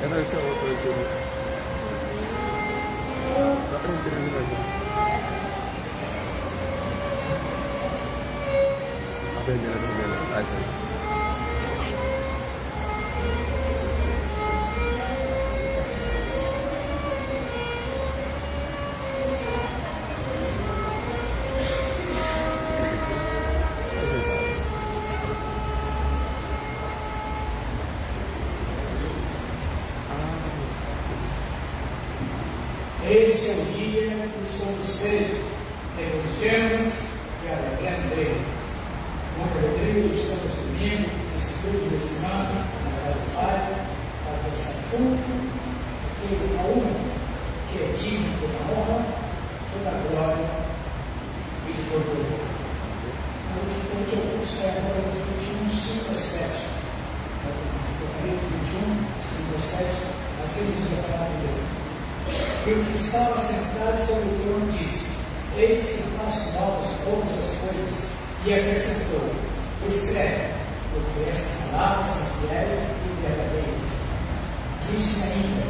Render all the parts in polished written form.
Cadê esse outro aqui? Tá tranquilo aqui. A primeira. Ah, isso aí. Esse é o dia que os todos regozijemos e alegremos dele. Muito alegria, estamos domingo, nesse culto de semana, na casa do Pai, para pensar junto, aquele a único que é digno de toda honra, toda glória e de todo louvor. O que eu curso é agora de 21, 5 a 7. Apocalipse 21, 5 a 7, assim diz a palavra de Deus. E o que estava sentado sobre o trono disse: Eis que faço novas todas as coisas. E acrescentou: Escreve, porque essas palavras são fiéis e verdadeiras. Disse ainda: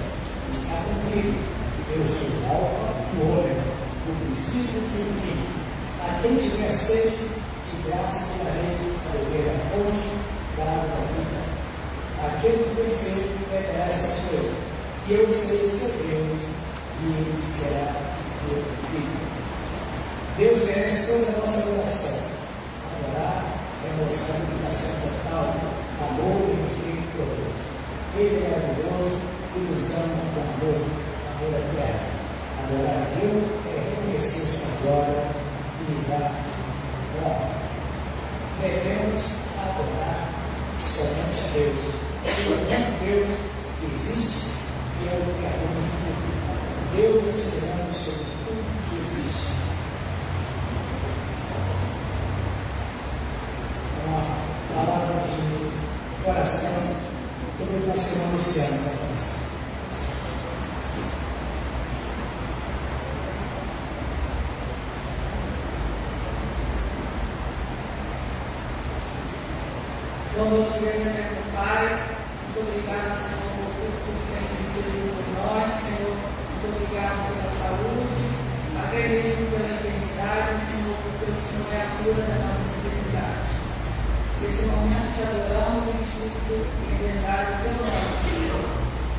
Está cumprido. Eu sou o Alfa e o Ômega, o princípio e o fim. A quem tiver sede, de graça te darei a beber a fonte da água da vida. Aquele que vencer é essas coisas. E eu serei seu Deus, e ele será meu filho. Deus merece toda a nossa adoração. Adorar é mostrar dedicação total, amor e respeito por Deus. Ele é maravilhoso e nos ama com amor eterno. Adorar a Deus é reconhecer sua glória e lhe dar honra. Devemos adorar somente a Deus. O único Deus que existe e é o Criador de tudo. Deus é soberano sobre tudo que existe. Uma palavra de oração sobre o nosso irmão Luciano, pastor. Boa noite, igreja eterno Pai. Muito obrigado, Senhor, por ter recebido por nós, Senhor. Muito obrigado pela saúde, até mesmo pela enfermidade, Senhor, porque o Senhor é a cura das nossas enfermidades. Nesse momento te adoramos em espírito e em verdade teu nome, Senhor.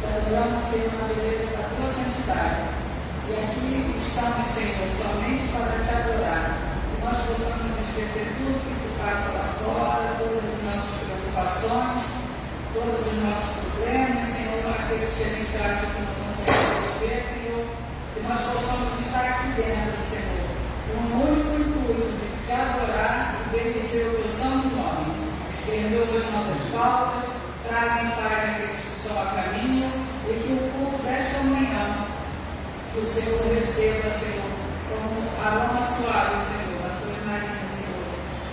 Te adoramos, Senhor, na beleza da tua santidade. E aqui estamos, Senhor, somente para te adorar. Que nós possamos esquecer tudo que se passa lá fora, todas as nossas preocupações, todos os nossos problemas, Senhor, aqueles que a gente acha que não consegue resolver, Senhor, que nós possamos estar aqui dentro, Senhor, com um único intuito de te adorar e bendizer o teu santo nome. Perdoa as nossas faltas, traga em paz aqueles que estão a caminho e que o culto desta manhã, que o Senhor receba, Senhor, como aroma suave, Senhor, nas suas narinas, Senhor.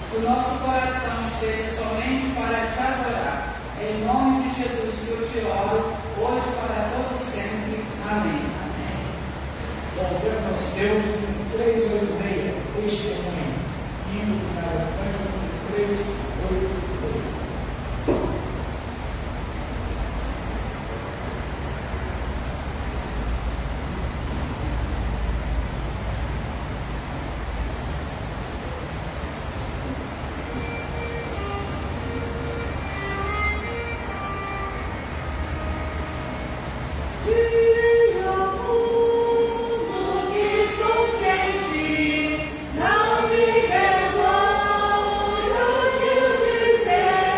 Que o nosso coração esteja somente para te adorar. Em nome de Jesus que eu te oro, hoje para todo sempre. Amém. Louvemos nosso Deus, 386, testemunho. Hino para a página 386. Não me vergonho de o dizer.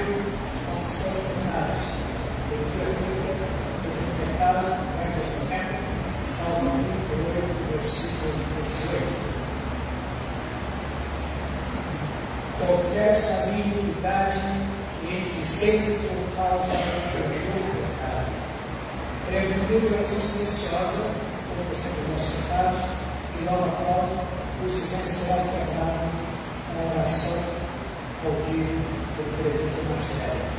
confissão dos pecados. Leitura bíblica dos pecados, Evangelho de Meca, Salmo 38, versículo 18. Confessa a minha iniquidade e entristeço por causa do meu pecado. Prevenido a justiçosa, confessando os nossos pecados, e logo após o silêncio será quebrado na oração audível do presbítero Marcelo.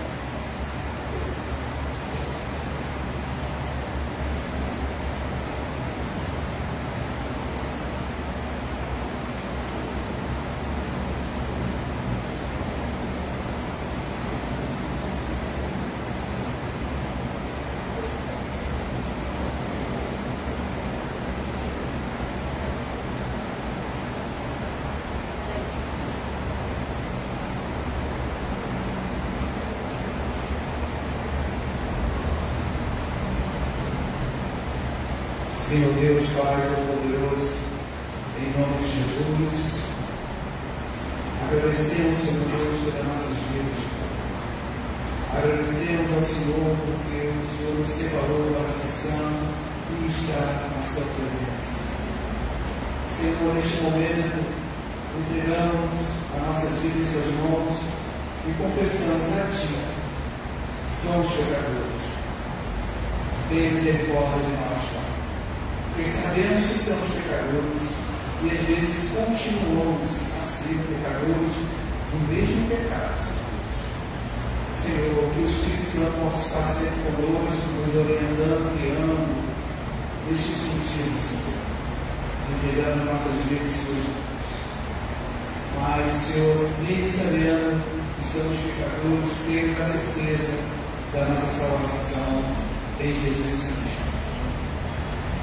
Senhor Deus, Pai Todo-Poderoso, em nome de Jesus, agradecemos, Senhor Deus, pelas nossas vidas. Agradecemos ao Senhor porque o Senhor nos separou para ser santo e estar na sua presença. Senhor, neste momento, entregamos as nossas vidas em suas mãos e confessamos a Ti. Somos pecadores. Tenha misericórdia de nós, Pai. Porque sabemos que somos pecadores e às vezes continuamos a ser pecadores no mesmo pecado, Senhor. Que o Espírito Santo possa estar sempre conosco, nos orientando, guiando, neste sentido, Senhor, entregando nossas vidas em suas mãos. Mas, Senhor, mesmo sabendo que somos pecadores, temos a certeza da nossa salvação em Jesus Cristo.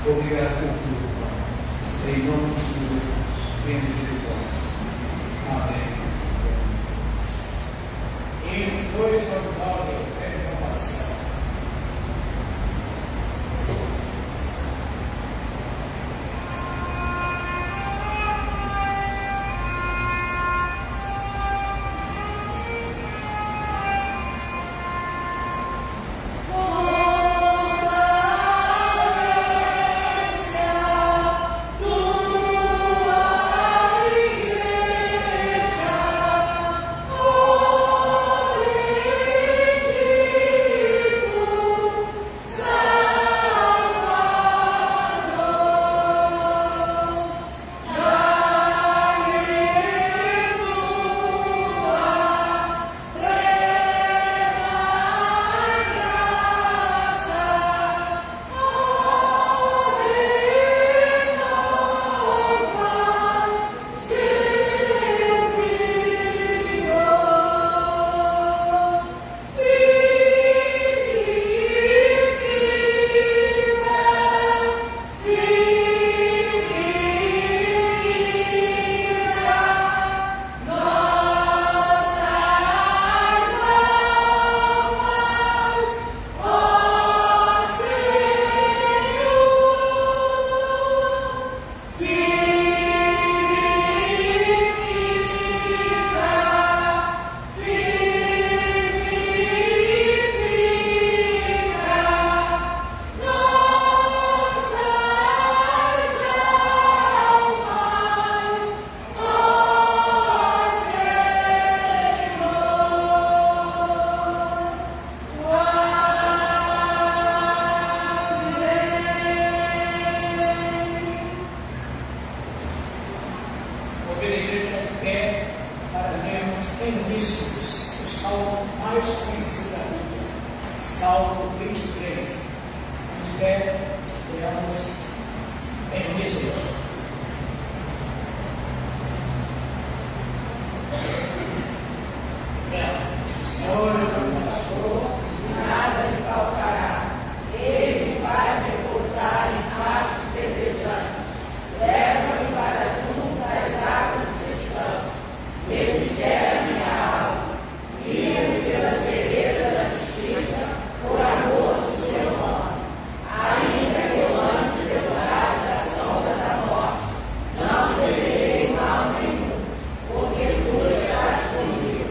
Obrigado por tudo, Pai. Em nome de Jesus, tenha misericórdia. Amém. Em 2:9, renovação. Salmo 23. Vamos ver, leamos em início. O Senhor é o nosso pastor, nada lhe faltará. Ele me faz repousar em pastos verdejantes. Leva-me para junto às águas de descanso. Refrigera minha alma. Guia-me pelas veredas da justiça, por amor do seu nome. Ainda que eu ande pelo vale da sombra da morte, não temerei mal nenhum, porque tu estás comigo.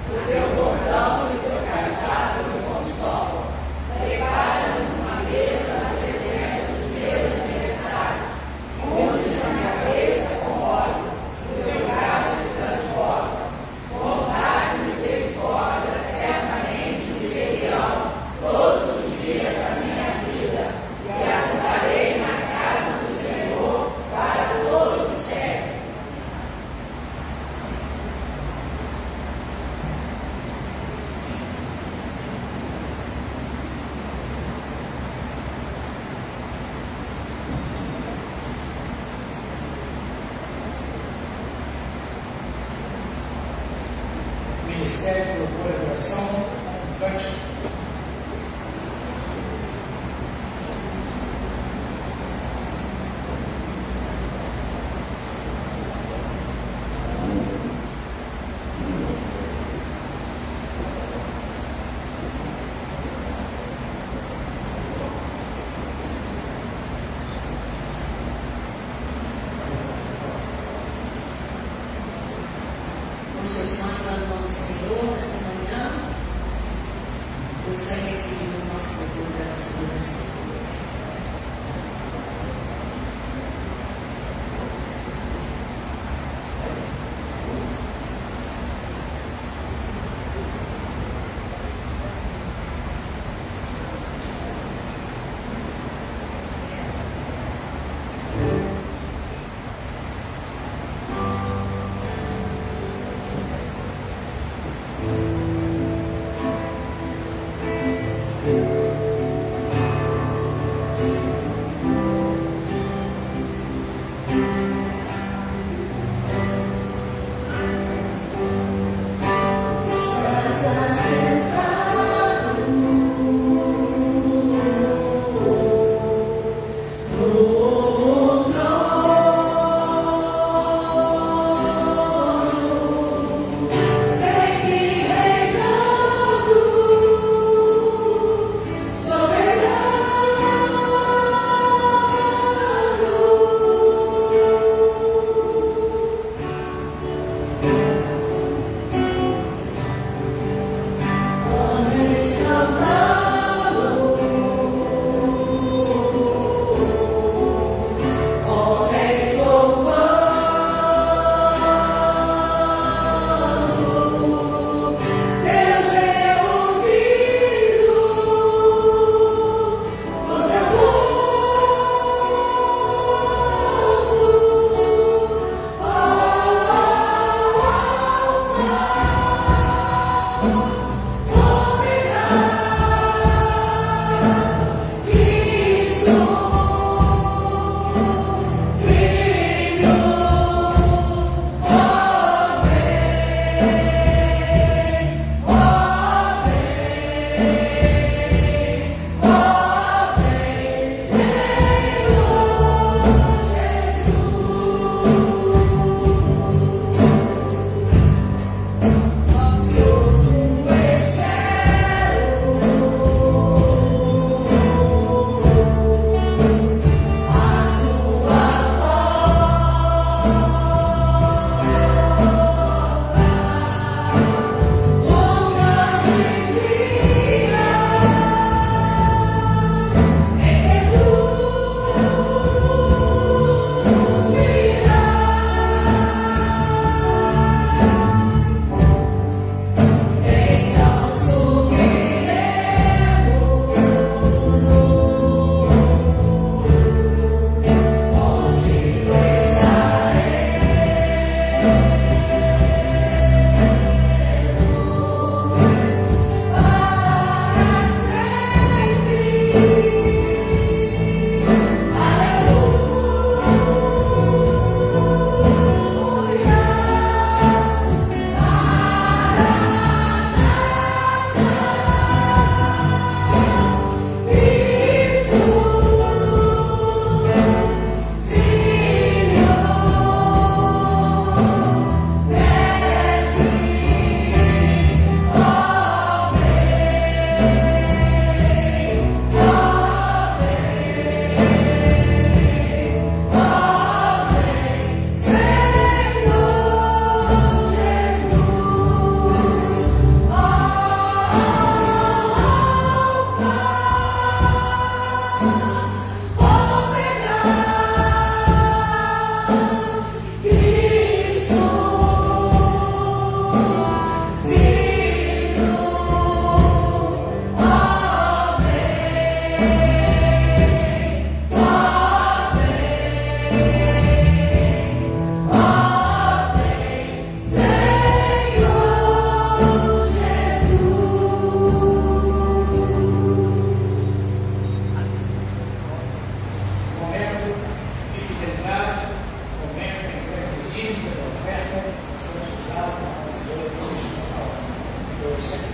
O teu bordão e oração infantil. Vamos continuar falando o nome do Senhor nessa manhã. O Senhor é digno do nosso louvor da nossa adoração.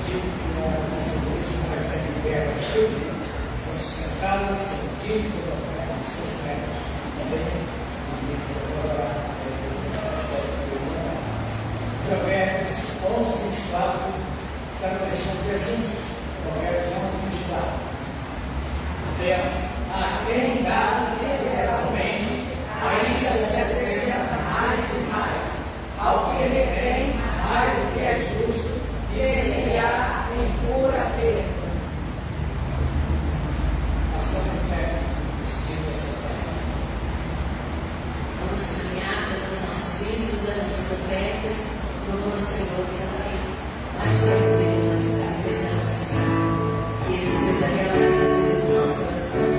digo que nossa igreja não recebe verbas públicas, são sustentadas pelo dízimo da oferta de seus membros. Também, Provérbios 11:24, está no versículo de juntos. Provérbios 11:24. Deus, a quem dá liberalmente, aí se acrescenta mais e mais. Ao que ele tem, mais do que é justo, disse-lhe-á em pura perda. Ação de fé, seguindo a sua fé. Vamos caminhar, fazer os nossos dízimos, as nossas ofertas, louvando o Senhor, sempre mais perto dele, nós desejamos estar. Que esse seja realmente o desejo do nosso coração.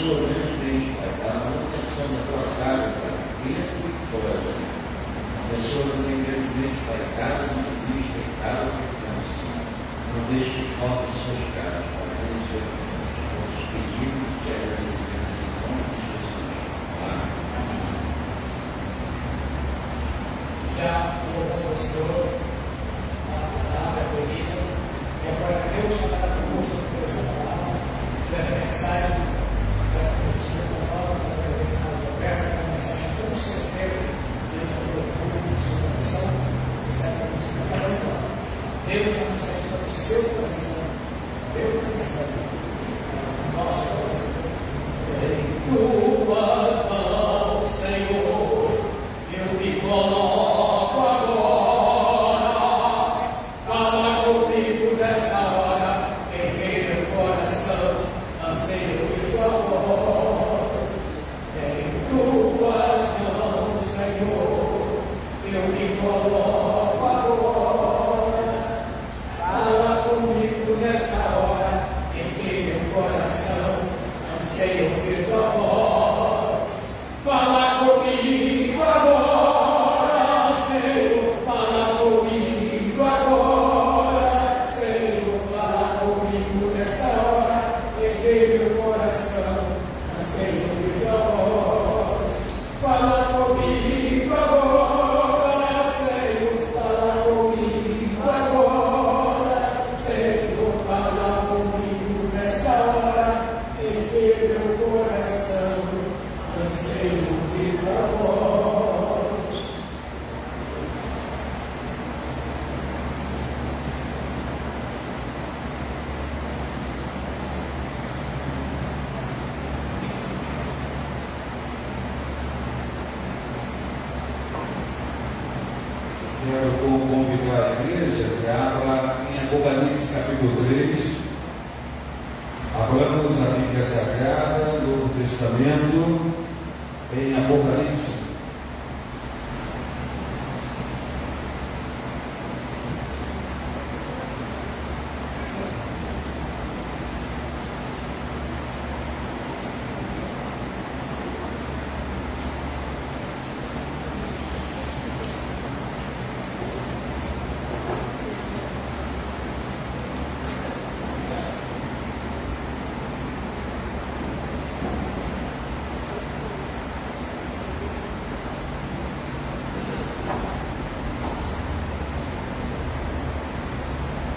pessoa grandemente, Pai, está na manutenção da tua casa, Pai, dentro e fora, Senhor. A pessoa não tem grandemente, Pai, casa, não te diz pecado, não deixe que falta as suas casas, Pai, Senhor. Nossos pedidos te agradecemos em nome de Jesus. Amém. Já louvando ao Senhor, a palavra querida, e agora Deus está conosco com a sua palavra, que é a mensagem transmitida por nós, através da Casa Aberta, que é uma mensagem com certeza, dentro do público, do seu coração, está transmitida a cada um de nós. Deus está transmitindo para o seu coração, meu coração, o nosso coração. Em tuas mãos, Senhor, eu me coloco agora. Fala comigo nesta hora, erguei meu coração, anseio ouvir tua voz. Em tuas mãos, Senhor, eu me coloco agora. Fala comigo nesta hora, erguei meu coração, anseio ouvir tua voz. Fala comigo agora, Senhor, fala comigo agora, Senhor, fala comigo nesta hora, erguei meu coração, anseio ouvir tua voz. Fala comigo agora, Senhor, fala comigo agora, Senhor, fala comigo nesta hora, erguei meu coração, anseio ouvir tua voz. Quero convidar a igreja que abra em Apocalipse capítulo 3. Abramos a Bíblia Sagrada, Novo Testamento, em Apocalipse.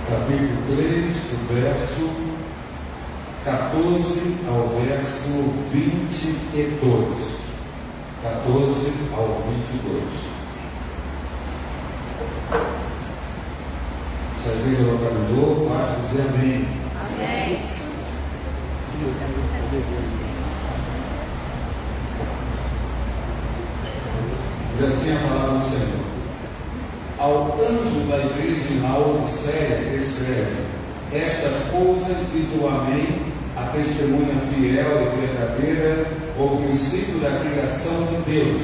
Capítulo 3, do verso 14 ao verso 22. 14 ao 22. Se a igreja localizou, basta dizer amém. Amém. Diz assim a palavra do Senhor. Ao anjo da igreja em Laodiceia escreve: estas coisas diz o Amém, a testemunha fiel e verdadeira, o princípio da criação de Deus.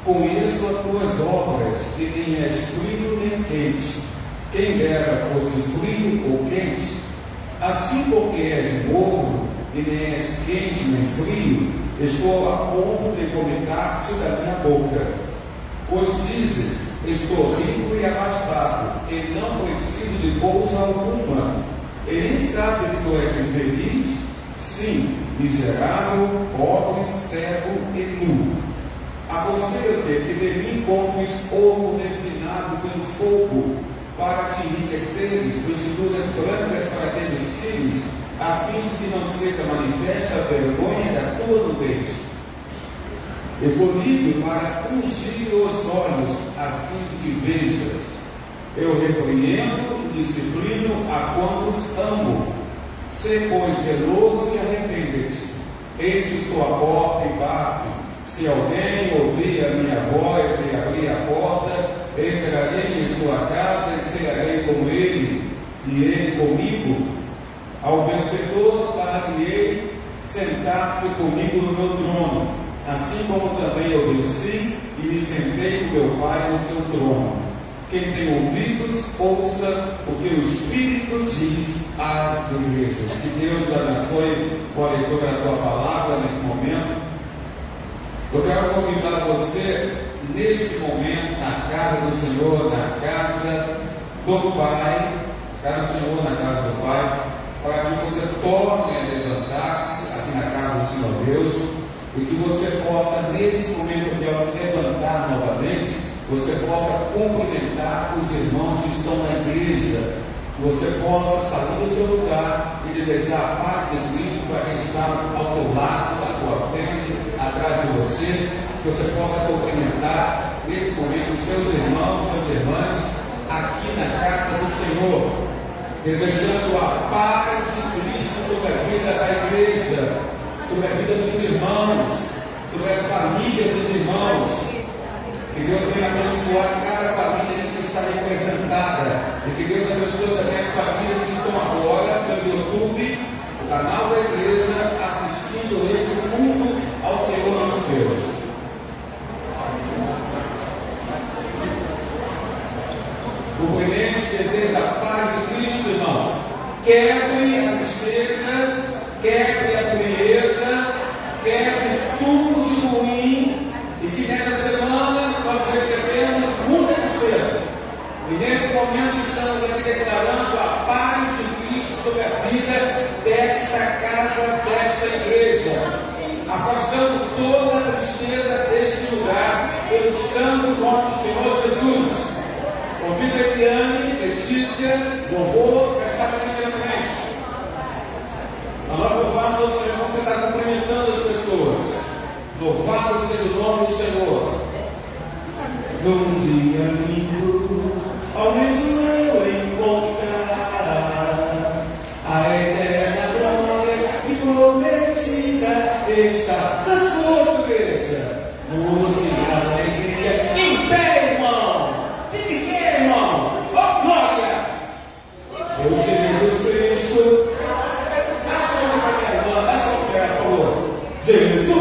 Conheço as tuas obras, que nem és frio nem quente. Quem dera fosse frio ou quente. Assim, porque és morno e nem és quente nem frio, estou a ponto de vomitar-te da minha boca. Pois dizes: estou rico e abastado, e não preciso de coisa alguma. E nem sabe que tu és infeliz? Sim, miserável, pobre, cego e nu. Aconselho-te que de mim compres ouro refinado pelo fogo, para te enriqueceres, vestiduras brancas para te vestires, a fim de que não seja manifesta a vergonha da tua nudez. E colhido para ungir os olhos, a fim de que vejas. Eu repreendo e disciplino a quantos amo. Sê, pois, zeloso e arrepende-te. Eis que estou à porta e bato. Se alguém ouvir a minha voz e abrir a porta, entrarei em sua casa e cearei com ele, e ele comigo. Ao vencedor dar-lhe-ei sentar-se comigo no meu trono, assim como também eu venci e me sentei com meu Pai no seu trono. Quem tem ouvidos, ouça o que o Espírito diz às igrejas. Que Deus abençoe com a leitura da sua palavra neste momento. Eu quero convidar você, neste momento, na casa do Senhor, na casa do Pai, casa do Senhor, na casa do Pai, para que você torne a levantar-se aqui na casa do Senhor Deus, e que você possa, nesse momento de ao se levantar novamente, você possa cumprimentar os irmãos que estão na igreja, que você possa sair do seu lugar e desejar a paz de Cristo para quem está ao teu lado, à tua frente, atrás de você, que você possa cumprimentar nesse momento os seus irmãos, suas irmãs, aqui na casa do Senhor, desejando a paz de Cristo sobre a vida da igreja, sobre a vida dos irmãos, sobre as famílias dos irmãos. Que Deus venha abençoar cada família que está representada. E que Deus abençoe também as famílias que estão agora pelo YouTube, o canal da igreja, assistindo este culto ao Senhor nosso Deus. O clemente deseja a paz de Cristo, irmão. Quebre a tristeza, quebre a frieza, quebre tudo de ruim. E que nessa semana nós recebemos muita tristeza. E nesse momento estamos aqui declarando a paz de Cristo sobre a vida desta casa, desta igreja. Afastando toda a tristeza deste lugar, pelo santo nome do Senhor Jesus. Convido a Eliane, Letícia, louvor, para estar aqui primeiramente. Nós louvamos ao Senhor, você está cumprimentando as pessoas. Louvado seja o nome do Senhor. Num dia lindo, ao mesmo eu encontrar a eterna glória e prometida está. Santo igreja, música, alegria, em pé, irmão. Fique em pé, irmão. Oh, glória! Eu, Jesus Cristo. Dá som para minha irmã, dá som para minha, por favor. Jesus.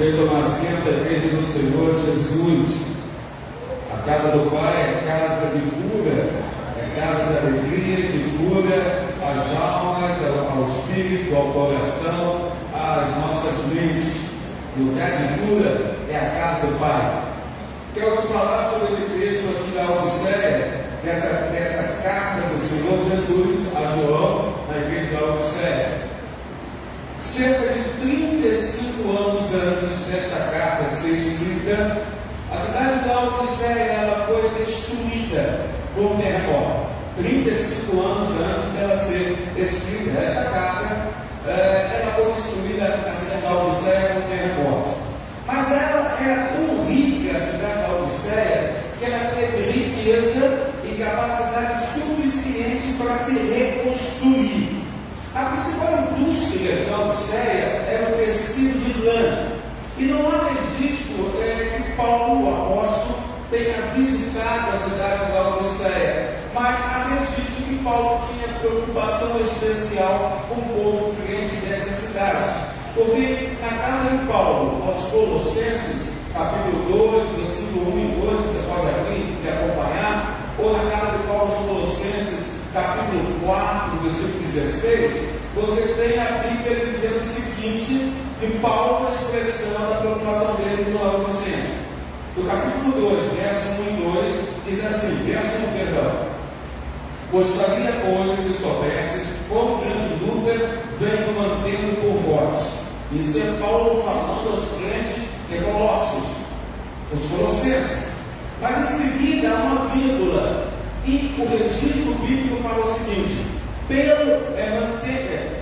veio tomar assento a igreja do Senhor Jesus. A casa do Pai é casa de cura, é casa de alegria, de cura às almas, ao espírito, ao coração, às nossas mentes. O lugar de cura é a casa do Pai. Quero te falar sobre esse texto aqui da Odisseia, dessa carta do Senhor Jesus a João, na igreja da Odisseia. Cerca de 35 anos antes desta carta ser escrita, a cidade da Odisseia ela foi destruída com um terremoto. 35 anos antes dela ser escrita, esta carta, ela foi destruída, a cidade da Odisseia, com um terremoto. Mas ela era tão rica, a cidade da Odisseia, que ela teve riqueza e capacidade suficiente para se reconstruir. A principal indústria da Odisseia era o tecido de lã. E não há registro que Paulo, o apóstolo, tenha visitado a cidade da Odisseia, mas há registro que Paulo tinha preocupação especial com o povo crente dessa cidade. Porque na carta de Paulo aos Colossenses, capítulo 2, versículo 1 e 2, você pode abrir e acompanhar, ou na carta de Paulo aos Colossenses, capítulo 4, versículo 16, você tem a Bíblia dizendo o seguinte, de Paulo expressando a preocupação dele no Colossenses. Do capítulo 2, verso 1 e 2, diz assim, verso 1, perdão. Gostaria, pois, que soubesses quão grande luta venho mantendo por vós. Isso é Paulo falando aos crentes de Colossos, os colossenses. Mas em seguida há uma vírgula, e o registro bíblico fala o seguinte,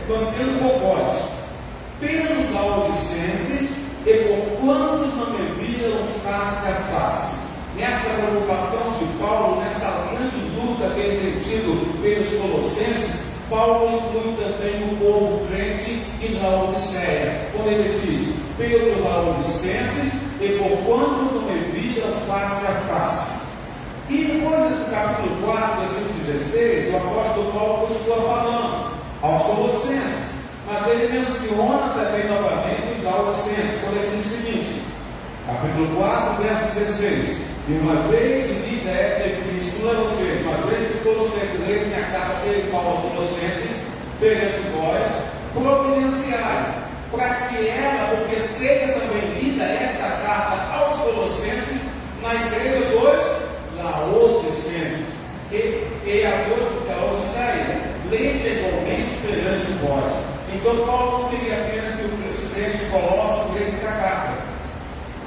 mantendo por vós, pelos laodicenses, e por quantos não me viram face a face. Nessa preocupação de Paulo, nessa grande luta que ele tem tido pelos colossenses, Paulo inclui também o povo crente de Laodiceia, quando ele diz, pelos laodicenses e por quantos não me viram face a face. E depois do capítulo 4, versículo 16, o apóstolo Paulo continua falando aos colossenses, mas ele menciona também novamente os laodicenses, quando ele diz o seguinte, capítulo 4, verso 16, e uma vez lida esta epístola, ou seja, uma vez que os colossenses leem a carta dele, Paulo aos colossenses, perante vós, providenciai, para que ela, porque seja também lida esta carta aos colossenses, na igreja dos laodicenses, e a dos da Odisseia, leite igualmente perante vós. Então Paulo não queria apenas que os crentes de Colossos lessem esta carta,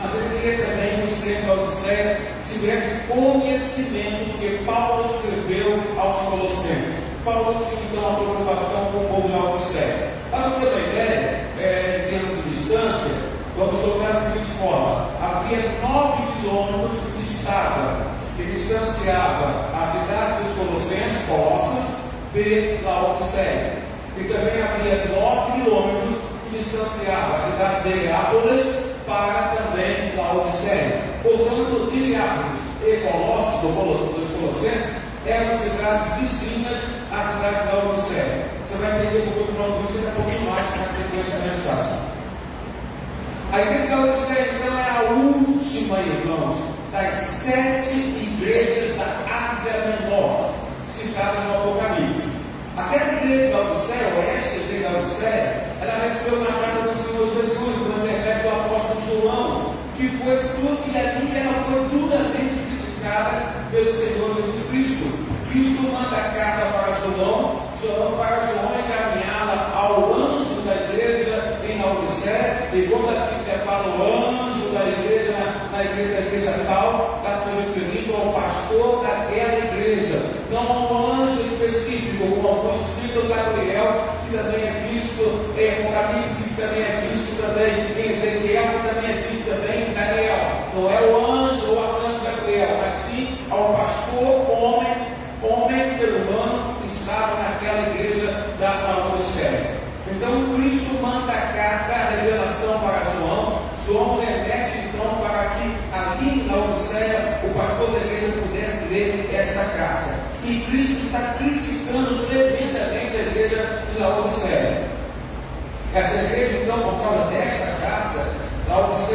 mas ele queria também que os crentes da Odisseia tivessem conhecimento do que Paulo escreveu aos colossenses. Paulo tinha então uma preocupação com o povo da Odisseia. Para ter uma ideia, em termos de distância, vamos colocar da seguinte forma: havia 9 quilômetros de estrada que distanciava a cidade dos colossenses, Colossos, de Laodiceia. E também havia 9 quilômetros que distanciava a cidade de Hierápolis para também Laodiceia. Portanto, Hierápolis e Colossos, dos colossenses, eram cidades vizinhas à cidade da Odisseia. Você vai entender porque eu estou falando isso daqui a pouquinho mais na sequência da mensagem. A igreja da Odisseia, então, é a última, irmãos, das 7 igrejas da Ásia Menor, citadas no Apocalipse. Aquela igreja da Odisseia, ou esta igreja da Odisseia, ela recebeu uma carta do Senhor Jesus, por intermédio do apóstolo João, que foi tudo, e ali ela foi duramente criticada pelo Senhor Jesus Cristo. Cristo manda a carta para João encaminhá-la ao anjo da igreja em Laodiceia, e quando a Bíblia fala o anjo da igreja, na igreja tal, está se referindo ao pastor daquela igreja, não a um anjo específico, como alguns citam Gabriel, que também é visto em Apocalipse, que também é visto também em Ezequiel, que também é visto também em Daniel. Não é o anjo ou arcanjo Gabriel, mas sim ao pastor, homem, ser humano, que estava naquela igreja da Laodiceia. Então Cristo manda a carta, a revelação para João. João remete então para que ali em Laodiceia o pastor da igreja pudesse ler esta carta. E Cristo está criticando tremendamente a igreja de Laodiceia. Essa igreja, então, por causa desta carta, Laodiceia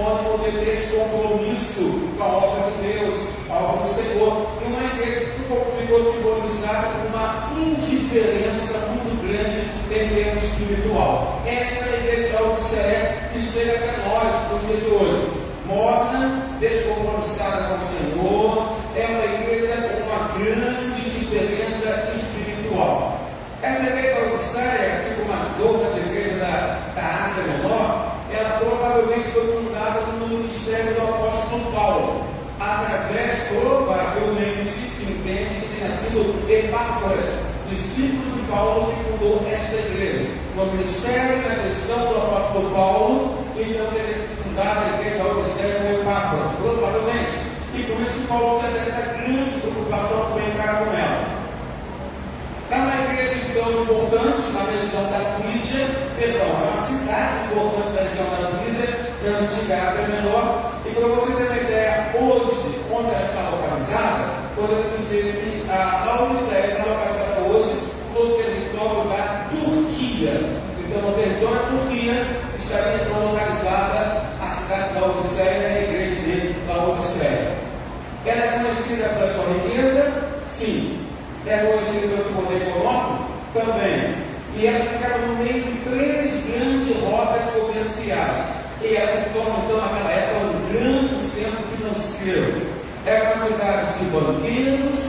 sinônimo de descompromisso com a obra de Deus, a obra do Senhor. E uma igreja que ficou simbolizada por uma indiferença muito grande em termos espiritual. Esta é a igreja da Laodiceia que chega até nós no dia de hoje. Morna, descompromissada com o Senhor, é uma igreja com uma grande diferença espiritual. Essa igreja da Laodiceia, assim como as outras igrejas da Ásia Menor, ela provavelmente foi fundada no ministério do apóstolo Paulo, através, provavelmente, se entende que tenha sido Epáfras, discípulo de Paulo, que fundou esta igreja. No ministério e na gestão do apóstolo Paulo, então teria sido fundada a igreja da Laodiceia com Epáfras, provavelmente. E por isso Paulo tinha essa grande preocupação também para com ela. É uma igreja, então, importante na região da Frígia, é uma cidade importante da região da Frígia, da antiga Ásia Menor. E para você ter uma ideia, hoje, onde ela está localizada, podemos dizer que a Laodiceia está localizada hoje no território da Turquia. Então, no território da Turquia estaria então localizada a cidade da Laodiceia e a igreja de Laodiceia. Ela é conhecida pela sua riqueza? Sim. É conhecida pelo seu poder econômico? Também. E ela ficava no meio de 3 grandes rotas comerciais. E ela se torna, então, naquela época, um grande centro financeiro. É uma cidade de banqueiros,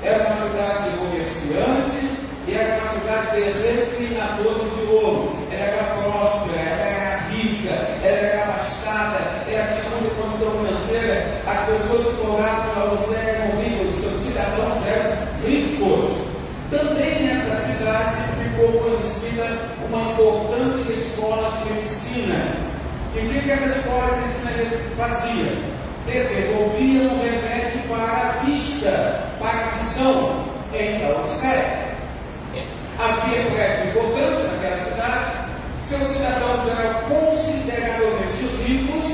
é uma cidade de comerciantes, e é uma cidade de refinadores de ouro. Ela era próspera, ela era rica, ela era abastada, ela tinha muita condição financeira. As pessoas que moravam na Laodiceia eram ricos, os seus cidadãos eram ricos. Também nessa cidade ficou conhecida uma importante escola de medicina. E o que essa escola de medicina fazia? Desenvolvia um remédio para a vista, para a visão, em Laodiceia. Havia prédios importantes naquela cidade, seus cidadãos eram consideravelmente ricos,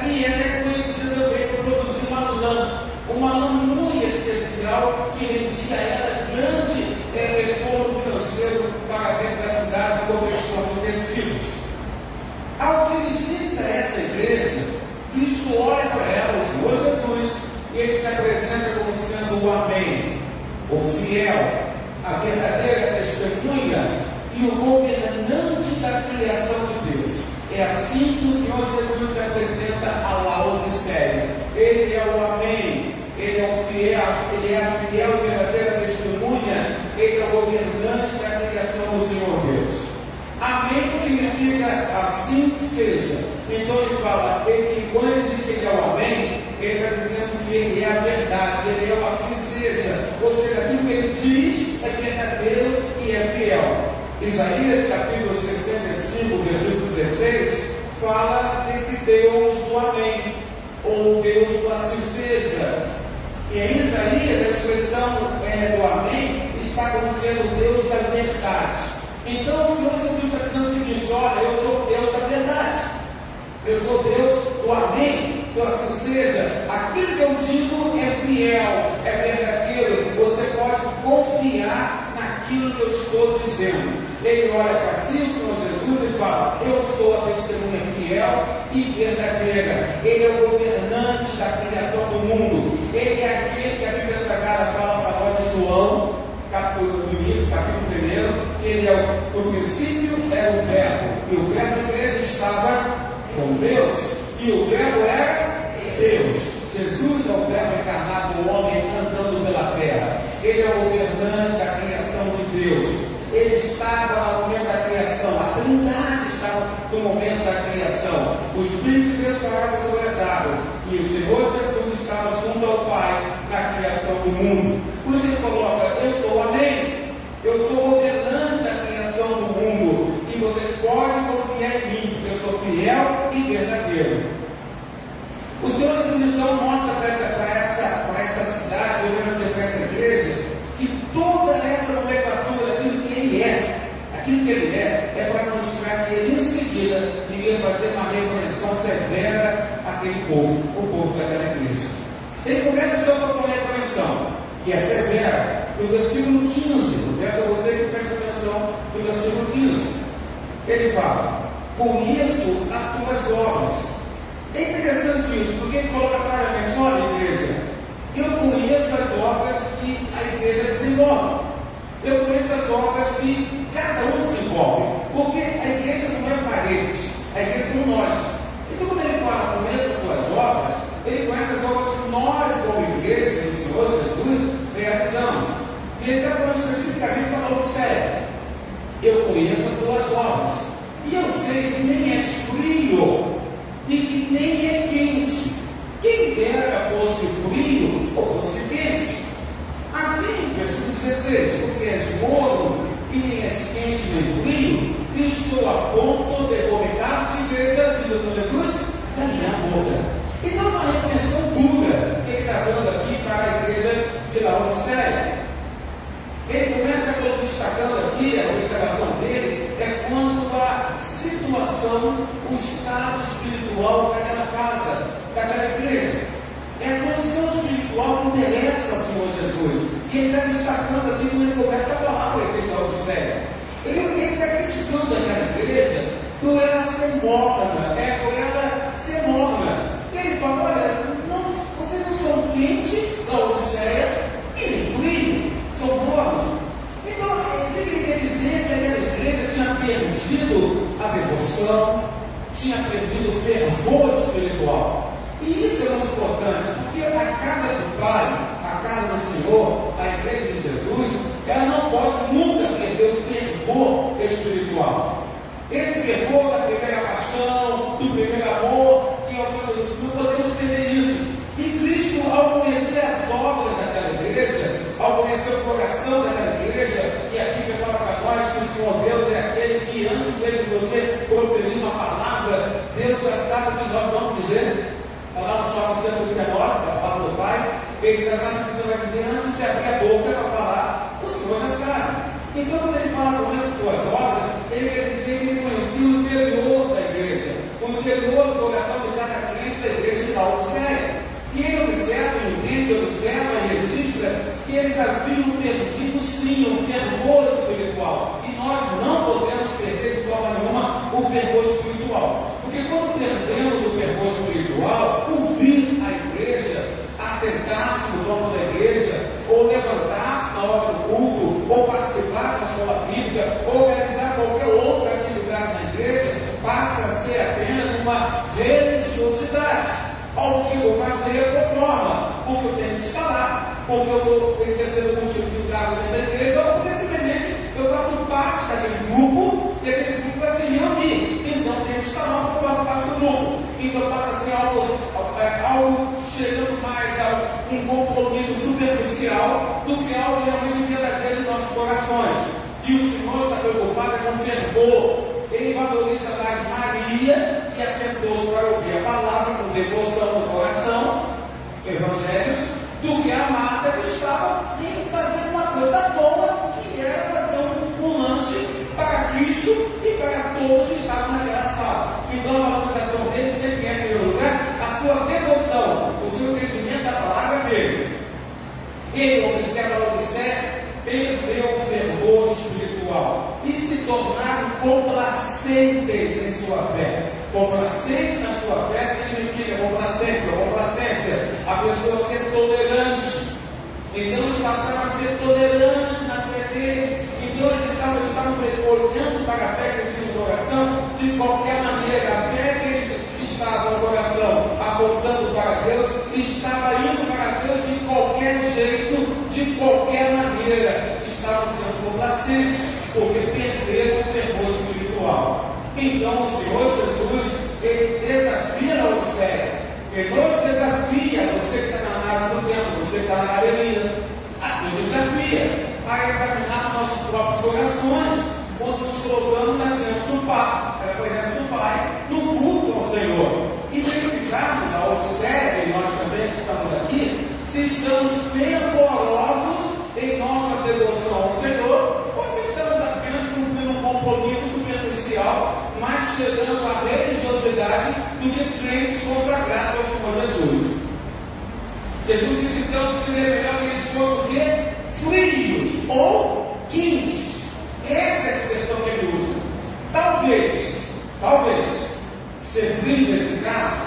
e ela é conhecida também por produzir uma lã muito especial que rendia a ela grande retorno financeiro para dentro da cidade de confecção de tecidos. Ao dirigir-se a essa igreja, Cristo olha para ela, o Senhor Jesus, e ele se apresenta como sendo o Amém, o fiel, a verdadeira testemunha e o governante da criação de Deus. É assim que o Senhor Jesus se apresenta a Laodiceia. Ele é o Amém, ele é o fiel, ele é a fiel e verdadeira testemunha, ele é o governante da criação do Senhor Deus. Amém significa assim seja. Então ele fala, quando ele diz que ele é o Amém, ele está dizendo que ele é a verdade, ele é o assim seja. Ou seja, aquilo que ele diz é verdadeiro e é fiel. Isaías capítulo 65, versículo 16, fala desse Deus do Amém, ou Deus do assim seja. E em Isaías a expressão do Amém está como sendo Deus da verdade. Então o Senhor Jesus está dizendo o seguinte: olha, eu sou Deus da verdade, eu sou Deus do Amém, então assim seja, aquilo que eu digo é fiel, é verdadeiro, você pode confiar naquilo que eu estou dizendo. Ele olha para si, o Senhor Jesus, e fala: eu sou a testemunha fiel e verdadeira. Ele é o governante da criação do mundo. Ele é aquele que a Bíblia Sagrada fala para nós em João, capítulo 1, que ele é o princípio era o verbo, e o verbo igreja estava com Deus, e o verbo era Deus. Jesus é o verbo encarnado, o homem andando pela terra. Ele é o governante da criação de Deus. Ele estava no momento da criação, a Trindade estava no momento da criação. O Espírito de Deus parava sobre as águas, e o Senhor Jesus estava junto ao Pai na criação do mundo. Por isso ele coloca: eu sou o Amém, eu sou o governante da criação do mundo, e vocês podem confiar em mim, porque eu sou fiel e verdadeiro. O Senhor Jesus então mostra para essa cidade, ou para essa igreja, que toda essa nomenclatura daquilo que ele é para mostrar que ele em seguida iria fazer uma repreensão severa àquele povo, o povo daquela igreja. Ele começa então com uma repreensão que é severa, no versículo 15, eu peço a você que preste atenção no versículo 15. Ele fala: conheço as tuas obras, É interessante isso, porque ele coloca claramente: olha, igreja, eu conheço as obras que a igreja desenvolve. Eu conheço as obras que cada um desenvolve. Porque a igreja não é paredes, a igreja somos nós. Então, quando ele fala, conheço as tuas obras, ele conhece as obras que nós, como igreja do Senhor Jesus, realizamos. E ele está falando especificamente para o céu. Eu conheço as tuas obras. E eu sei que nem és frio e que nem é quente. Quem dera fosse frio ou fosse quente. Assim, versículo 16: porque és morno e nem és quente nem frio, e estou a ponto de vomitar-te, igreja, diz o Senhor Jesus, da minha boca. Isso é uma repreensão dura que ele está dando aqui para a igreja de Laodiceia. Ele começa destacando aqui, a observação dele é quanto à situação, o estado espiritual daquela casa, daquela igreja. É a condição espiritual que interessa ao Senhor Jesus. E ele está destacando aqui quando ele começa a falar para a igreja de Laodiceia. Ele está criticando aquela igreja por ela ser morna, por ela ser morna. Ele fala: olha, vocês não são quente, Laodiceia, e nem frio, são mornos. Então, o que ele quer dizer? Que aquela igreja tinha perdido a devoção, tinha perdido o fervor espiritual. E isso é muito importante, porque a casa do Pai, a casa do Senhor, a igreja de Jesus, ela não pode nunca perder o fervor espiritual. Esse fervor da primeira paixão, do primeiro amor, que é o Senhor Jesus, não podemos perder isso. E Cristo, ao conhecer as obras daquela igreja, ao conhecer o coração daquela igreja, e a Bíblia fala para nós que o Senhor Deus é aquele que antes mesmo de você proferir uma palavra, Deus já sabe o que nós vamos dizer. Está lá no Salmo 139, a palavra do Pai, ele já sabe o que você vai dizer antes de abrir a boca para falar, o Senhor já sabe. Então, quando ele fala com as tuas obras, ele quer dizer que ele conhecia o interior da igreja, o interior do coração de cada crente da igreja de Laodiceia. E ele observa, entende, observa e registra que eles haviam perdido sim o fervor espiritual. E nós não podemos perder de forma nenhuma o fervor espiritual. Porque quando perdemos o fervor espiritual, o vir à igreja, assentar-se no banco da igreja, ou levantar-se na hora do culto, ou participar da escola bíblica, ou realizar qualquer outra atividade na igreja, passa a ser apenas uma religiosidade. Ao que eu vou fazer por forma, porque eu tenho que estar lá, porque eu estou exercendo algum tipo de cargo dentro da igreja, ou porque simplesmente eu faço parte daquele grupo, e aquele grupo vai se reunir. Então eu tenho que estar lá porque eu faço parte do grupo. Então passa a ser algo chegando mais a um compromisso superficial do que algo realmente verdadeiro em nossos corações. E o Senhor está preocupado com fervor. Ele valoriza mais Maria, que assentou-se para ouvir a palavra com devoção no coração, evangelhos, do que a Marta, que estava fazendo uma coisa boa, que era fazer um lanche para Cristo e para todos que estavam naquela sala. Então a valorização dele sempre é, em primeiro lugar, a sua devoção, o seu entendimento da palavra dele. Ele, como observa a Laodiceia, perdeu o fervor espiritual e se tornaram complacentes em sua fé. Complacente na sua fé significa complacência, a pessoa ser tolerante. Então eles passaram a ser tolerantes na fé deles. Então eles estavam olhando para a fé que tinha no coração de qualquer maneira. A fé que eles estavam no coração apontando para Deus estava indo para Deus de qualquer jeito, de qualquer maneira. Estavam sendo complacentes porque perderam o fervor espiritual. Então o Senhor Jesus, ele desafia a Laodiceia, ele nos desafia, você que está na nave do tempo, você que está na galeria, ele desafia a examinar nossos próprios corações quando nos colocamos na diante do Pai, na presença do Pai, no culto ao Senhor, e verificarmos a Laodiceia, e nós também que estamos aqui, se estamos fervorosos em nossa devoção ao Senhor, ou se estamos apenas cumprindo um compromisso superficial, mas chegando à religiosidade do que crentes consagrados ao Senhor Jesus. Jesus disse então que seria melhor que eles fossem frios ou quentes. Essa é a expressão que ele usa. Talvez, ser frio nesse caso,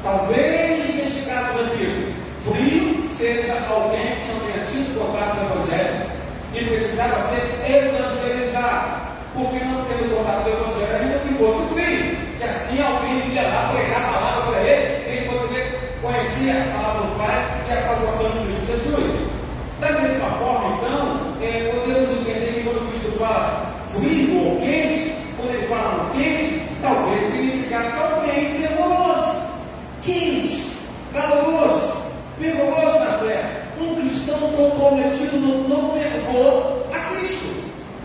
Talvez, neste caso, repito, frio seja alguém que não tenha tido contato com o Evangelho e precisava ser evangelizado, porque não tendo contato com o Evangelho ainda que fosse frio, que assim alguém ia lá pregar a palavra para ele poderia conhecer a palavra do Pai e a salvação de Cristo Jesus. Da mesma forma, então, podemos entender que quando Cristo fala frio ou quente, quando ele fala no quente, talvez significasse alguém fervoroso, quente, caloroso, fervoroso na fé, um cristão comprometido no fervor a Cristo.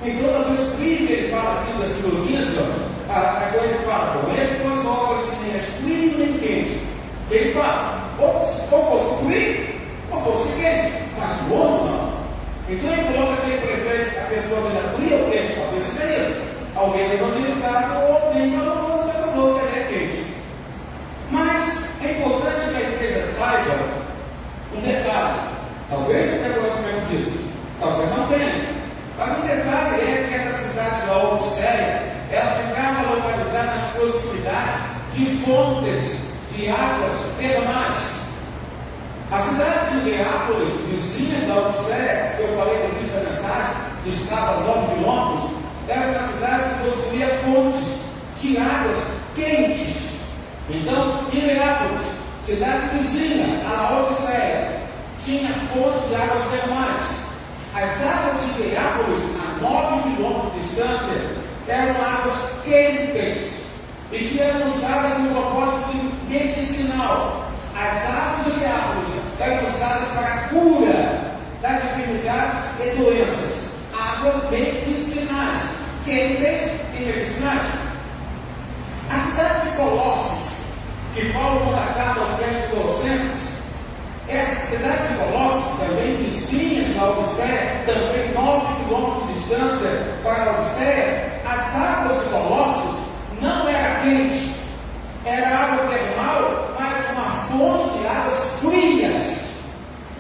Então, talvez frio que ele fala aqui das teologias, quando ele fala, conhece tuas obras que nem és frio nem quente, ele fala, ou fosse frio, ou fosse quente, mas morno não. Então ele coloca que ele prefere a pessoa seja fria ou quente, talvez seja isso. Alguém evangelizado ou alguém caloroso, que é quente. Mas é importante que a igreja saiba um detalhe. Talvez você tenha conhecimento disso, talvez não tenha. Mas um detalhe é que essa cidade da Laodiceia, ela ficava localizada nas proximidades de fontes de águas termais. A cidade de Neápolis, vizinha da Laodiceia, que eu falei no início da mensagem, distava 9 quilômetros, era uma cidade que possuía fontes de águas quentes. Então, em Neápolis, cidade vizinha a Laodiceia, tinha fontes de águas termais. As águas de Neápolis, a 9 quilômetros de distância, eram águas quentes e que eram usadas no propósito medicinal. As águas de Neápolis eram usadas para a cura das enfermidades e doenças. Águas medicinais, quentes e medicinais. A cidade de Colossos, que Paulo manda a carta aos crentes colossenses, essa cidade de Colossos, também vizinha de Laodiceia, também 9 quilômetros de distância para Laodiceia, as águas de Colossos não era quente, era água termal, mas uma fonte de águas frias.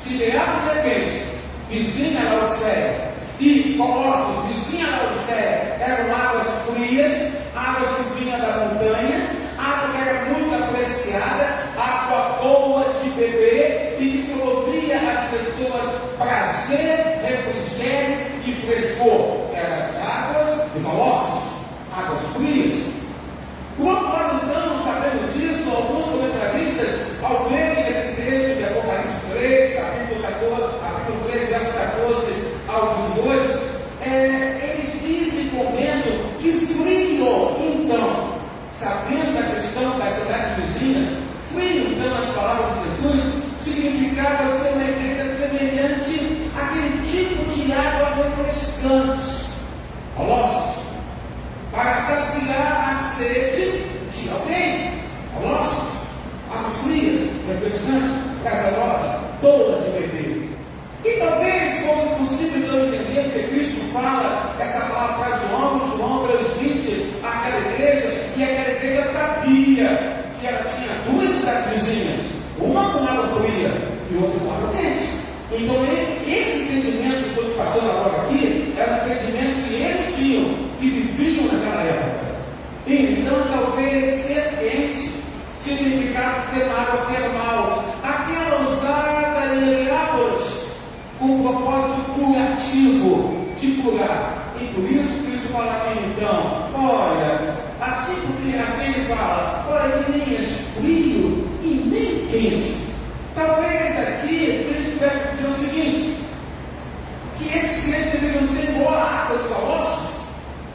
Se Neápolis é quente, vizinha a Laodiceia, e Colossos, vizinha a Laodiceia, eram águas frias, águas que vinham da montanha, água que era muito apreciada, água boa de beber e que promovia às pessoas prazer, refrigério e frescor. Eram as águas de Colossos, águas frias. Quando nós estamos sabendo disso, alguns comentaristas, ao verem esse texto de Apocalipse 3, capítulo 3, verso 14 ao 22, eles dizem e comentam que frio, então, sabendo da questão das cidades vizinhas, frio, então, nas palavras de Jesus, significava ser uma igreja semelhante àquele tipo de água refrescante, Colossos, para saciar a sede de alguém, Colossos, águas frias, refrescantes, prazerosa, boa de beber. E talvez fosse possível então entender que Cristo fala essa palavra para João transmite àquela igreja, e aquela igreja sabia que ela tinha duas cidades vizinhas, uma com água fria e outra com água quente. Então esse entendimento que estou passando agora aqui era um entendimento que eles tinham, que viviam naquela época. Então talvez ser quente significasse ser uma água termal, aquela usada em Neápolis, com um propósito curativo de curar. E por isso Cristo fala aqui então, olha, assim ele fala, olha, que nem és frio e nem quente. Talvez aqui Cristo estivesse dizendo o seguinte, que esses crentes deveriam ser ou a água de Colossos,